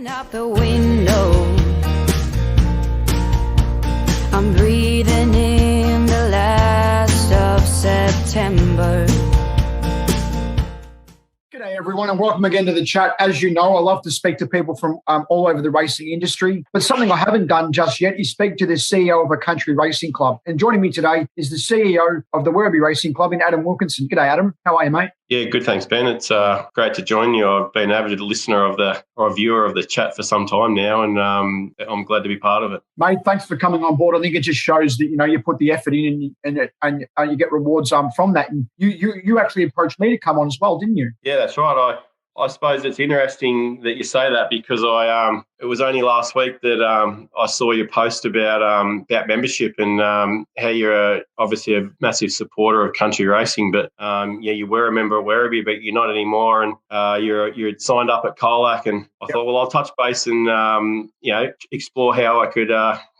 Out the window, I'm breathing in the last of September. G'day everyone and welcome again to the chat. As you know, I love to speak to people from all over the racing industry, but something I haven't done just yet is speak to the CEO of a country racing club. And joining me today is the CEO of the Werribee Racing Club in Adam Wilkinson. G'day Adam, how are you mate? Yeah, good. Thanks, Ben. It's great to join you. I've been an avid listener or viewer of the chat for some time now, and I'm glad to be part of it. Mate, thanks for coming on board. I think it just shows that you put the effort in and you get rewards from that. And you actually approached me to come on as well, didn't you? Yeah, that's right. I suppose it's interesting that you say that because it was only last week that I saw your post about membership and how you're obviously a massive supporter of country racing, but you were a member of Werribee, but you're not anymore, and you're signed up at Colac, and I thought, well, I'll touch base and explore how I could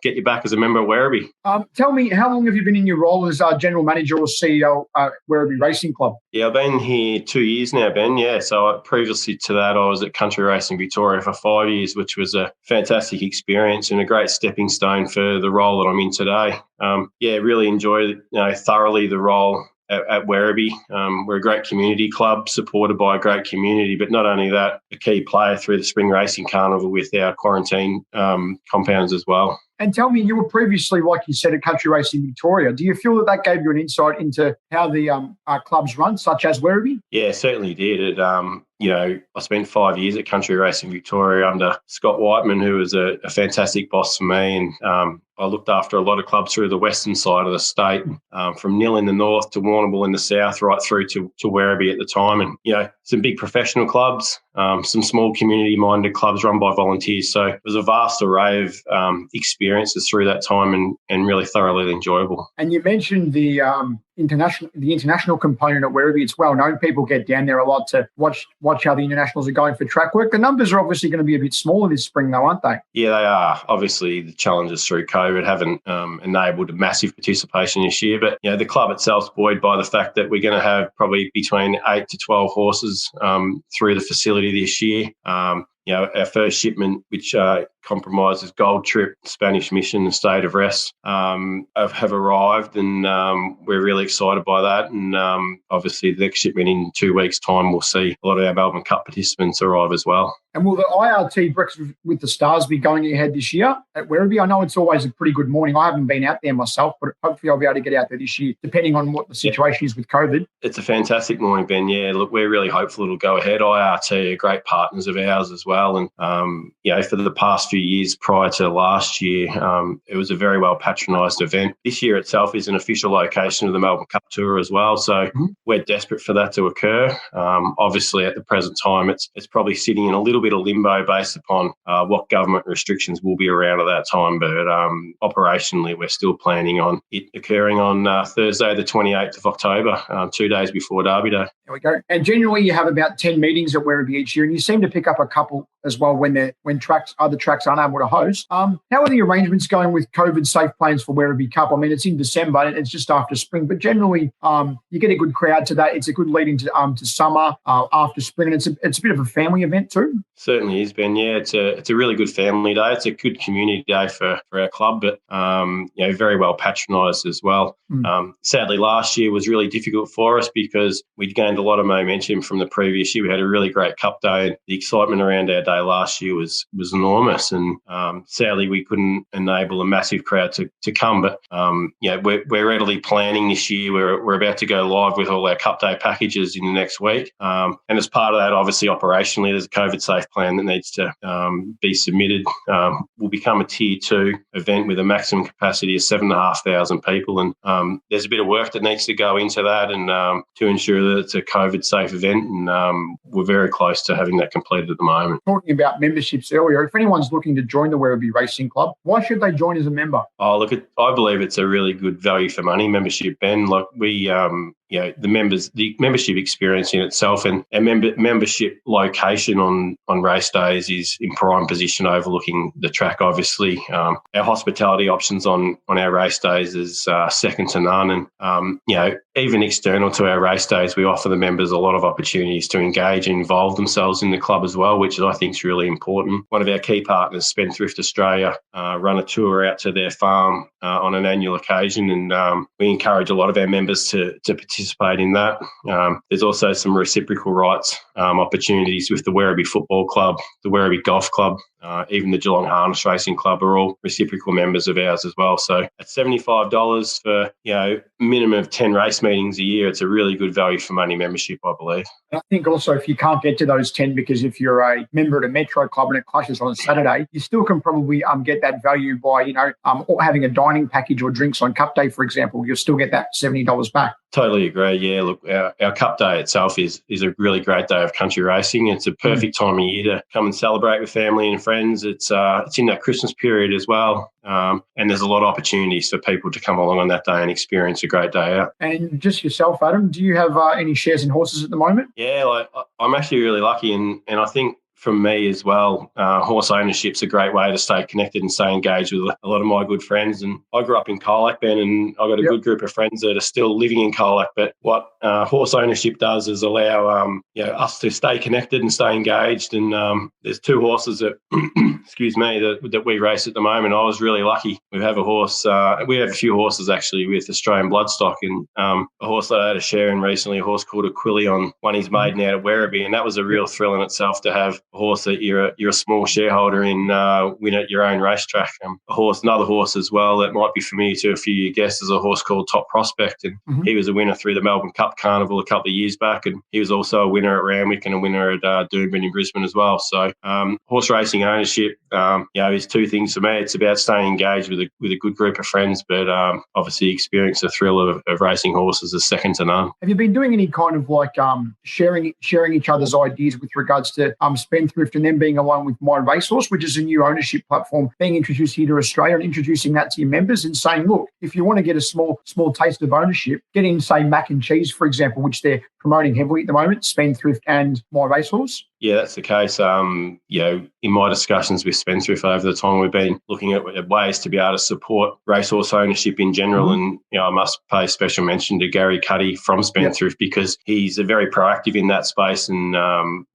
get you back as a member of Werribee. Tell me, how long have you been in your role as general manager or CEO at Werribee Racing Club? Yeah, I've been here 2 years now, Ben. Yeah, so previously to that, I was at Country Racing Victoria for 5 years, which was a fantastic experience and a great stepping stone for the role that I'm in today. Really enjoyed thoroughly the role at Werribee. We're a great community club supported by a great community, but not only that, a key player through the Spring Racing Carnival with our quarantine compounds as well. And tell me, you were previously, like you said, at Country Racing Victoria. Do you feel that gave you an insight into how the clubs run, such as Werribee? Yeah, certainly did. I spent 5 years at Country Racing Victoria under Scott Whiteman, who was a fantastic boss for me. And I looked after a lot of clubs through the western side of the state, from Nil in the north to Warrnambool in the south, right through to Werribee at the time. And, some big professional clubs, some small community-minded clubs run by volunteers. So it was a vast array of experiences through that time and really thoroughly enjoyable. And you mentioned the international component at Werribee. It's well known. People get down there a lot to watch how the internationals are going for track work. The numbers are obviously going to be a bit smaller this spring, though, aren't they? Yeah, they are. Obviously, the challenges through COVID haven't enabled a massive participation this year. But the club itself's buoyed by the fact that we're going to have probably between 8 to 12 horses through the facility this year. Our first shipment, which compromises Gold Trip, Spanish Mission and State of Rest, have arrived, and we're really excited by that. And obviously the next shipment in 2 weeks' time, we'll see a lot of our Melbourne Cup participants arrive as well. And will the IRT Breakfast with the Stars be going ahead this year at Werribee? I know it's always a pretty good morning. I haven't been out there myself, but hopefully I'll be able to get out there this year, depending on what the situation is with COVID. It's a fantastic morning, Ben. Yeah, look, we're really hopeful it'll go ahead. IRT are great partners of ours as well. And, for the past few years prior to last year, it was a very well patronised event. This year itself is an official location of the Melbourne Cup Tour as well. So we're desperate for that to occur. Obviously, at the present time, it's probably sitting in a little bit of limbo based upon what government restrictions will be around at that time. But operationally, we're still planning on it occurring on Thursday, the 28th of October, 2 days before Derby Day. There we go. And generally, you have about 10 meetings at Werribee each year, and you seem to pick up a couple as well when other tracks aren't able to host. How are the arrangements going with COVID-safe plans for Werribee Cup? I mean, it's in December and it's just after spring, but generally you get a good crowd to that. It's a good lead into summer after spring, and it's a bit of a family event too. Certainly is, Ben. Yeah, it's a really good family day. It's a good community day for our club, but very well patronised as well. Sadly, last year was really difficult for us because we'd gained a lot of momentum from the previous year. We had a really great Cup day, and the excitement around our day last year was enormous. And sadly, we couldn't enable a massive crowd to come. But we're readily planning this year. We're about to go live with all our Cup day packages in the next week. And as part of that, obviously operationally, there's a COVID-safe plan that needs to be submitted. Will become a Tier 2 event with a maximum capacity of 7,500 people. And there's a bit of work that needs to go into that and to ensure that it's a COVID-safe event. And we're very close to having that completed at the moment. Talking about memberships earlier, if anyone's looking to join the Werribee Racing Club, why should they join as a member? Oh, look, I believe it's a really good value for money membership, Ben. Look, we the membership experience in itself and membership location on race days is in prime position overlooking the track, obviously. Our hospitality options on our race days is second to none. And, even external to our race days, we offer the members a lot of opportunities to engage and involve themselves in the club as well, which I think is really important. One of our key partners, Spendthrift Australia, run a tour out to their farm on an annual occasion, and we encourage a lot of our members to participate in that. There's also some reciprocal rights opportunities with the Werribee Football Club, the Werribee Golf Club, even the Geelong Harness Racing Club are all reciprocal members of ours as well. So at $75 for, minimum of 10 race meetings a year, it's a really good value for money membership, I believe. I think also if you can't get to those 10 because if you're a member at a Metro club and it clashes on a Saturday, you still can probably get that value by, or having a dining package or drinks on Cup Day, for example. You'll still get that $70 back. Totally agree. Yeah, look, our Cup Day itself is a really great day of country racing. It's a perfect time of year to come and celebrate with family and friends. It's in that Christmas period as well. And there's a lot of opportunities for people to come along on that day and experience a great day out. And just yourself, Adam, do you have any shares in horses at the moment? Yeah, I'm actually really lucky, and I think from me as well, horse ownership's a great way to stay connected and stay engaged with a lot of my good friends. And I grew up in Colac, Ben, and I've got a good group of friends that are still living in Colac. But what horse ownership does is allow us to stay connected and stay engaged. And there's two horses that, that we race at the moment. I was really lucky. We have a horse. We have a few horses actually with Australian bloodstock, and a horse that I had a share in recently, a horse called Aquilion, won his maiden out of Werribee, and that was a real thrill in itself to have a horse that you're a small shareholder in win at your own racetrack. Another horse as well that might be familiar to a few of your guests is a horse called Top Prospect, and he was a winner through the Melbourne Cup Carnival a couple of years back, and he was also a winner at Randwick and a winner at Doomben in Brisbane as well. So horse racing ownership, is two things for me. It's about staying engaged with a good group of friends, but obviously experience the thrill of racing horses is second to none. Have you been doing any kind of sharing each other's ideas with regards to Spendthrift and then being along with My Racehorse, which is a new ownership platform being introduced here to Australia, and introducing that to your members and saying, look, if you want to get a small taste of ownership, get in, say, Mac and Cheese, for example, which they're promoting heavily at the moment, Spendthrift and My Racehorse? Yeah, that's the case. In my discussions with Spendthrift over the time, we've been looking at ways to be able to support racehorse ownership in general. And, I must pay special mention to Gary Cuddy from Spendthrift because he's very proactive in that space. And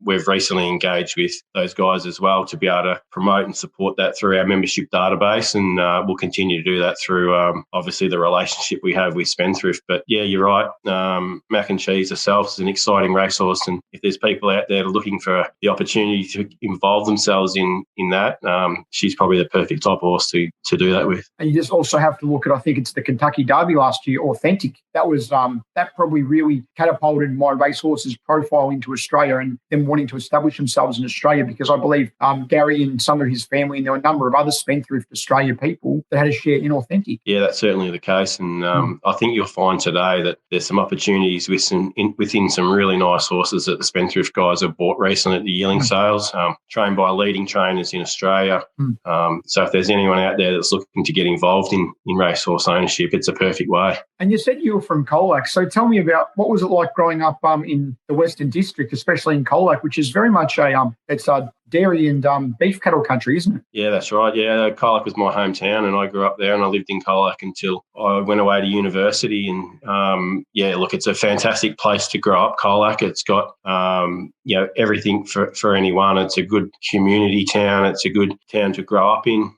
we've recently engaged with those guys as well to be able to promote and support that through our membership database. And we'll continue to do that through, obviously, the relationship we have with Spendthrift. But, yeah, you're right. Mac and Cheese herself is an exciting racehorse. And if there's people out there looking for the opportunity to involve themselves in that, she's probably the perfect type of horse to do that with. And you just also have to look at, I think it's the Kentucky Derby last year, Authentic. That was that probably really catapulted My Racehorse's profile into Australia and them wanting to establish themselves in Australia, because I believe Gary and some of his family, and there were a number of other Spendthrift Australia people that had a share in Authentic. Yeah, that's certainly the case. And I think you'll find today that there's some opportunities within some really nice horses that the Spendthrift guys have bought recently at the yearling sales, trained by leading trainers in Australia. So if there's anyone out there that's looking to get involved in racehorse ownership, it's a perfect way. And you said you were from Colac, so tell me about what was it like growing up in the Western District, especially in Colac, which is very much it's a dairy and beef cattle country, isn't it? Yeah, that's right. Yeah, Colac was my hometown, and I grew up there, and I lived in Colac until I went away to university. And it's a fantastic place to grow up, Colac. It's got everything for anyone. It's a good community town. It's a good town to grow up in.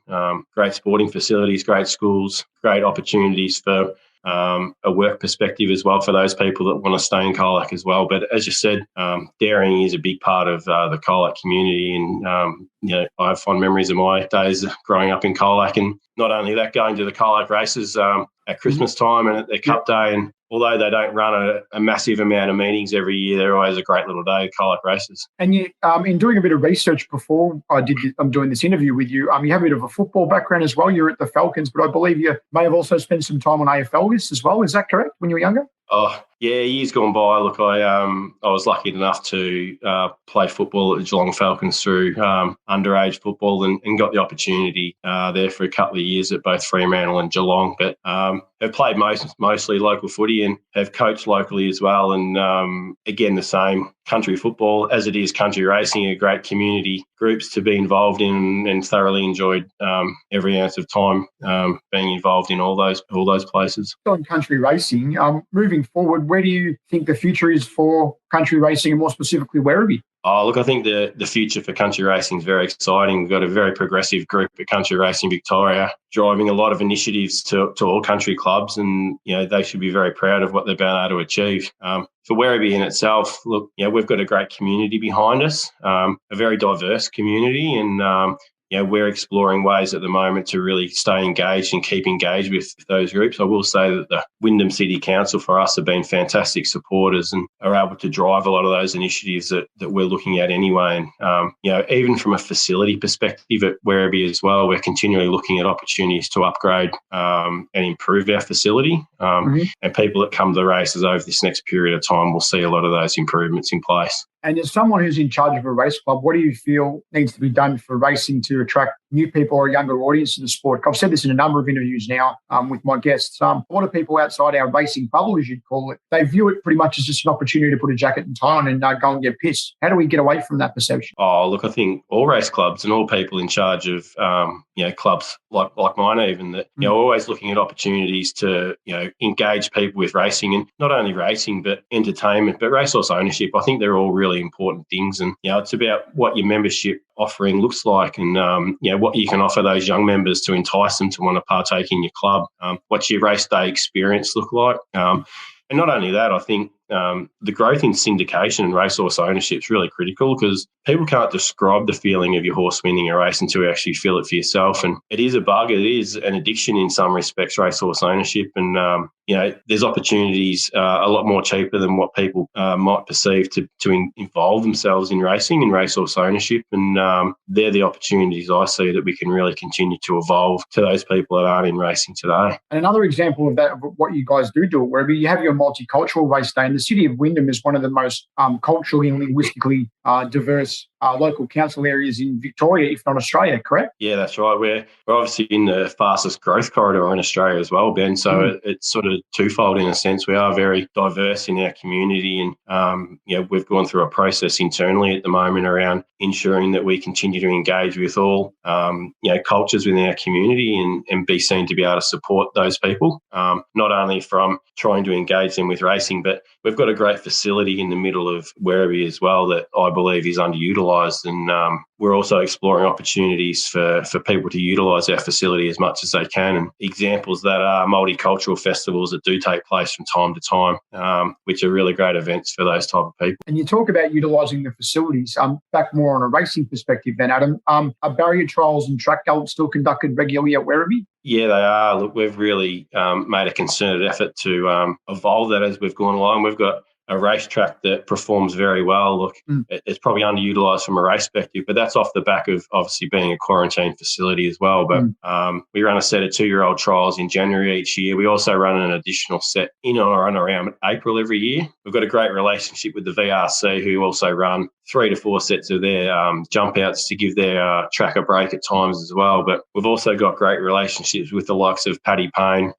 Great sporting facilities, great schools, great opportunities for a work perspective as well for those people that want to stay in Colac as well. But as you said, dairying is a big part of the Colac community, and I have fond memories of my days growing up in Colac. And not only that, going to the Colac races at Christmas time and at their Cup Day, and although they don't run a massive amount of meetings every year, they're always a great little day, Colac races. And you, in doing a bit of research before I'm doing this interview with you, you have a bit of a football background as well. You're at the Falcons, but I believe you may have also spent some time on AFL lists as well. Is that correct, when you were younger? Oh, yeah, years gone by. Look, I was lucky enough to play football at the Geelong Falcons through underage football and got the opportunity there for a couple of years at both Fremantle and Geelong. But have played mostly local footy and have coached locally as well. And again, the same, country football as it is country racing, a great community groups to be involved in, and thoroughly enjoyed every ounce of time being involved in all those places. On country racing, moving forward, where do you think the future is for country racing, and more specifically Werribee? Oh, look, I think the future for country racing is very exciting. We've got a very progressive group at Country Racing Victoria, driving a lot of initiatives to all country clubs, and they should be very proud of what they've been able to achieve. For Werribee in itself, look, we've got a great community behind us, a very diverse community, and we're exploring ways at the moment to really stay engaged and keep engaged with those groups. I will say that the Wyndham City Council for us have been fantastic supporters and are able to drive a lot of those initiatives that we're looking at anyway. And, even from a facility perspective at Werribee as well, we're continually looking at opportunities to upgrade and improve our facility. And people that come to the races over this next period of time will see a lot of those improvements in place. And as someone who's in charge of a race club, what do you feel needs to be done for racing to attract new people or a younger audience to the sport? I've said this in a number of interviews now with my guests. A lot of people outside our racing bubble, as you'd call it, they view it pretty much as just an opportunity to put a jacket and tie on and go and get pissed. How do we get away from that perception? Oh, look, I think all race clubs and all people in charge of clubs like mine even, that always looking at opportunities to engage people with racing, and not only racing but entertainment, but racehorse ownership. I think they're all really important things, and it's about what your membership offering looks like, and what you can offer those young members to entice them to want to partake in your club. What's your race day experience look like? And not only that, I think the growth in syndication and racehorse ownership is really critical, because people can't describe the feeling of your horse winning a race until you actually feel it for yourself. And it is a bug. It is an addiction in some respects, racehorse ownership. And, there's opportunities a lot more cheaper than what people might perceive to involve themselves in racing and racehorse ownership. And they're the opportunities I see that we can really continue to evolve to those people that aren't in racing today. And another example of that, of what you guys do at Werribee, you have your multicultural race day. And the city of Wyndham is one of the most culturally and linguistically diverse local council areas in Victoria, if not Australia, correct? Yeah, that's right. We're obviously in the fastest growth corridor in Australia as well, Ben. So it's sort of twofold in a sense. We are very diverse in our community, and we've gone through a process internally at the moment around ensuring that we continue to engage with all cultures within our community and be seen to be able to support those people, not only from trying to engage them with racing, but we've got a great facility in the middle of Werribee as well that I believe is underutilised, and we're also exploring opportunities for people to utilise our facility as much as they can. And examples that are multicultural festivals that do take place from time to time, which are really great events for those type of people. And you talk about utilising the facilities. Back more on a racing perspective then, Adam, are barrier trials and track gallops still conducted regularly at Werribee? Yeah, they are. Look, we've really made a concerted effort to evolve that as we've gone along. We've got a racetrack that performs very well. Look, it's probably underutilised from a race perspective, but that's off the back of obviously being a quarantine facility as well. But we run a set of 2-year-old trials in January each year. We also run an additional set in or around April every year. We've got a great relationship with the VRC, who also run 3 to 4 sets of their jump outs to give their track a break at times as well. But we've also got great relationships with the likes of Paddy Payne,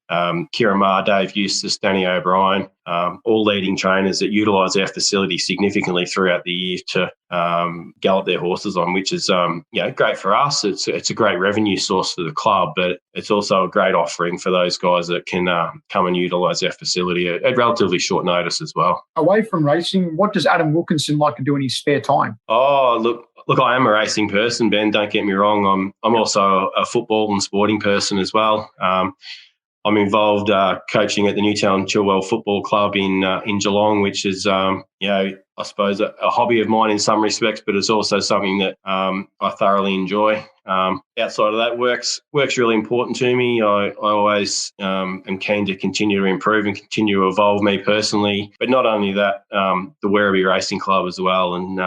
Kieran Maher, Dave Eustace, Danny O'Brien, all leading trainers that utilise our facility significantly throughout the year to gallop their horses on, which is great for us. It's a great revenue source for the club, but it's also a great offering for those guys that can come and utilise our facility at relatively short notice as well. Away from racing, what does Adam Wilkinson like to do in his spare time? Oh, look, I am a racing person, Ben. Don't get me wrong. I'm also a football and sporting person as well. I'm involved coaching at the Newtown Chilwell Football Club in Geelong, which is, I suppose a hobby of mine in some respects, but it's also something that I thoroughly enjoy. Outside of that, work's really important to me. I always am keen to continue to improve and continue to evolve me personally, but not only that, the Werribee Racing Club as well. And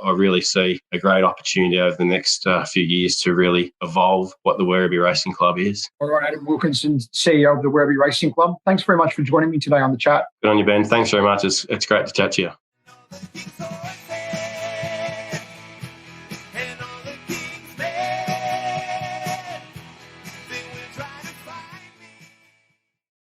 I really see a great opportunity over the next few years to really evolve what the Werribee Racing Club is. All right, Adam Wilkinson, CEO of the Werribee Racing Club. Thanks very much for joining me today on the chat. Good on you, Ben. Thanks very much. It's great to chat to you.